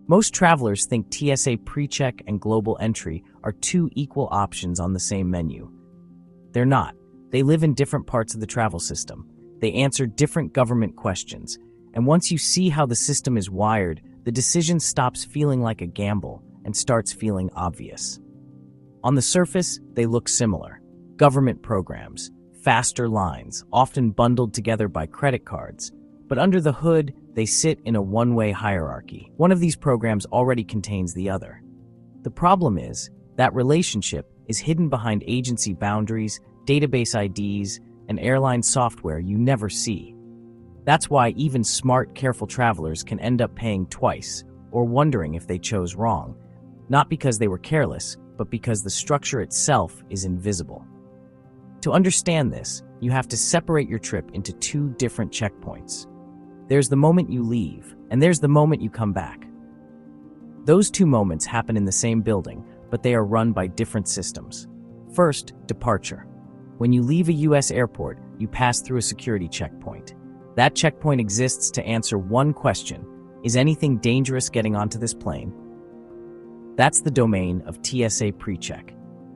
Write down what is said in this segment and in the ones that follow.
Most travelers think TSA PreCheck and Global Entry are two equal options on the same menu. They're not. They live in different parts of the travel system. They answer different government questions. And once you see how the system is wired, the decision stops feeling like a gamble and starts feeling obvious. On the surface, they look similar. Government programs, faster lines, often bundled together by credit cards. But under the hood, they sit in a one-way hierarchy. One of these programs already contains the other. The problem is, that relationship is hidden behind agency boundaries, database IDs, and airline software you never see. That's why even smart, careful travelers can end up paying twice, or wondering if they chose wrong. Not because they were careless, but because the structure itself is invisible. To understand this, you have to separate your trip into two different checkpoints. There's the moment you leave, and there's the moment you come back. Those two moments happen in the same building, but they are run by different systems. First, departure. When you leave a US airport, you pass through a security checkpoint. That checkpoint exists to answer one question: is anything dangerous getting onto this plane? That's the domain of TSA PreCheck.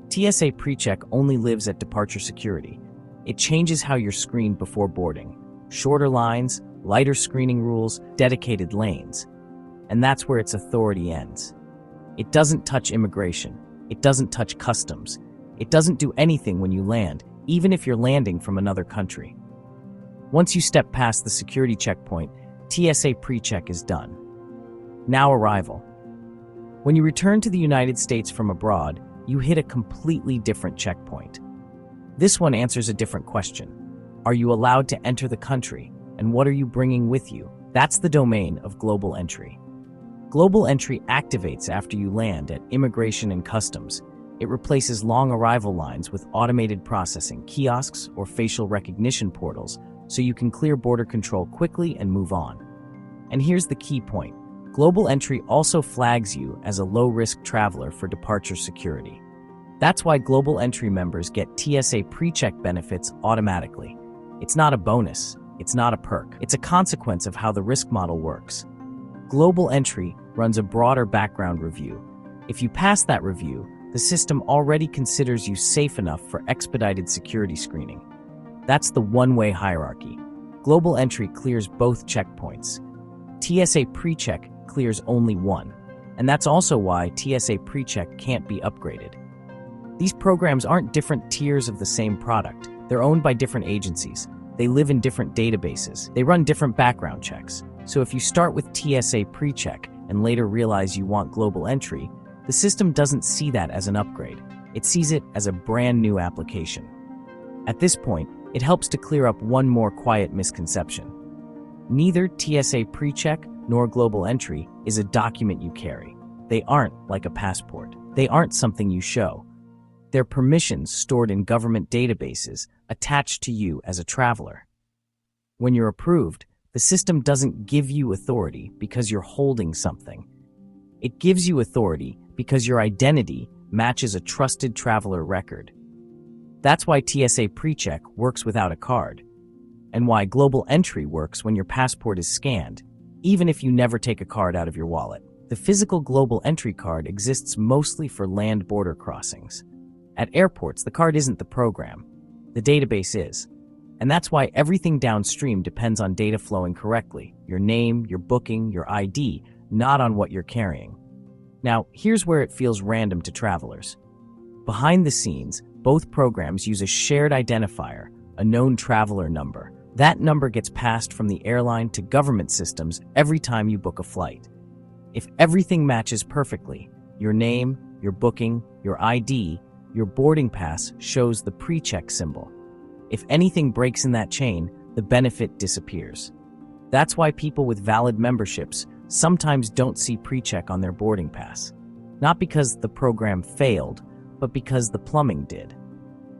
TSA PreCheck only lives at departure security. It changes how you're screened before boarding. Shorter lines, lighter screening rules, dedicated lanes. And that's where its authority ends. It doesn't touch immigration. It doesn't touch customs. It doesn't do anything when you land, even if you're landing from another country. Once you step past the security checkpoint, TSA PreCheck is done. Now arrival. When you return to the United States from abroad, you hit a completely different checkpoint. This one answers a different question. Are you allowed to enter the country? And what are you bringing with you? That's the domain of Global Entry. Global Entry activates after you land at Immigration and Customs. It replaces long arrival lines with automated processing, kiosks, or facial recognition portals, so you can clear border control quickly and move on. And here's the key point. Global Entry also flags you as a low-risk traveler for departure security. That's why Global Entry members get TSA PreCheck benefits automatically. It's not a bonus. It's not a perk. It's a consequence of how the risk model works. Global Entry runs a broader background review. If you pass that review, the system already considers you safe enough for expedited security screening. That's the one-way hierarchy. Global Entry clears both checkpoints. TSA PreCheck clears only one. And that's also why TSA PreCheck can't be upgraded. These programs aren't different tiers of the same product. They're owned by different agencies. They live in different databases. They run different background checks. So if you start with TSA PreCheck and later realize you want Global Entry, the system doesn't see that as an upgrade. It sees it as a brand new application. At this point, it helps to clear up one more quiet misconception. Neither TSA PreCheck nor Global Entry is a document you carry. They aren't like a passport. They aren't something you show. They're permissions stored in government databases attached to you as a traveler. When you're approved, the system doesn't give you authority because you're holding something. It gives you authority because your identity matches a trusted traveler record. That's why TSA PreCheck works without a card, and why Global Entry works when your passport is scanned, even if you never take a card out of your wallet. The physical Global Entry card exists mostly for land border crossings. At airports, the card isn't the program. The database is. And that's why everything downstream depends on data flowing correctly. Your name, your booking, your ID, not on what you're carrying. Now, here's where it feels random to travelers. Behind the scenes, both programs use a shared identifier, a known traveler number. That number gets passed from the airline to government systems every time you book a flight. If everything matches perfectly, your name, your booking, your ID, your boarding pass shows the PreCheck symbol. If anything breaks in that chain, the benefit disappears. That's why people with valid memberships sometimes don't see PreCheck on their boarding pass. Not because the program failed, but because the plumbing did.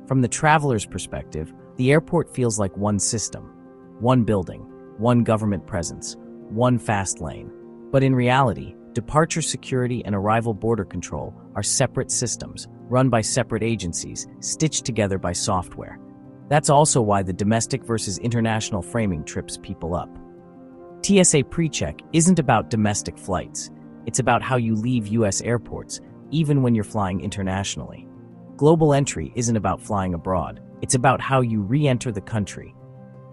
From the traveler's perspective, the airport feels like one system, one building, one government presence, one fast lane. But in reality, departure security and arrival border control are separate systems, run by separate agencies, stitched together by software. That's also why the domestic versus international framing trips people up. TSA PreCheck isn't about domestic flights. It's about how you leave US airports, even when you're flying internationally. Global entry isn't about flying abroad. It's about how you re-enter the country.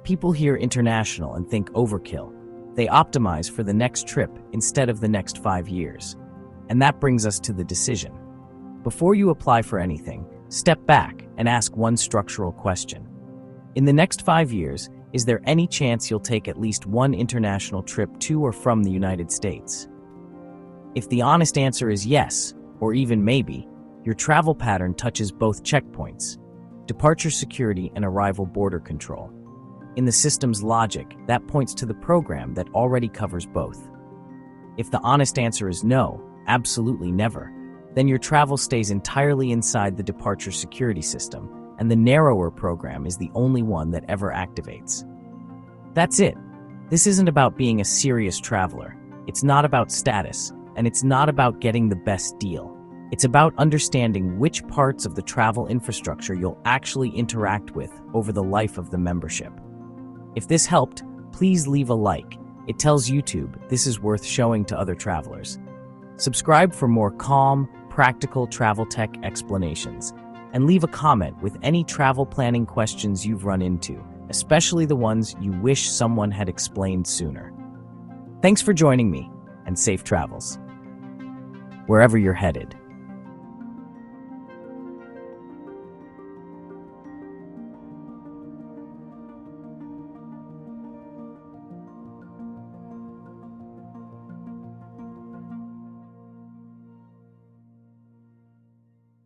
People hear international and think overkill. They optimize for the next trip instead of the next 5 years. And that brings us to the decision. Before you apply for anything, step back and ask one structural question. In the next 5 years, is there any chance you'll take at least one international trip to or from the United States? If the honest answer is yes, or even maybe, your travel pattern touches both checkpoints: departure security and arrival border control. In the system's logic, that points to the program that already covers both. If the honest answer is no, absolutely never, then your travel stays entirely inside the departure security system, and the narrower program is the only one that ever activates. That's it. This isn't about being a serious traveler. It's not about status, and it's not about getting the best deal. It's about understanding which parts of the travel infrastructure you'll actually interact with over the life of the membership. If this helped, please leave a like. It tells YouTube this is worth showing to other travelers. Subscribe for more calm, practical travel tech explanations, and leave a comment with any travel planning questions you've run into, especially the ones you wish someone had explained sooner. Thanks for joining me, and safe travels, wherever you're headed.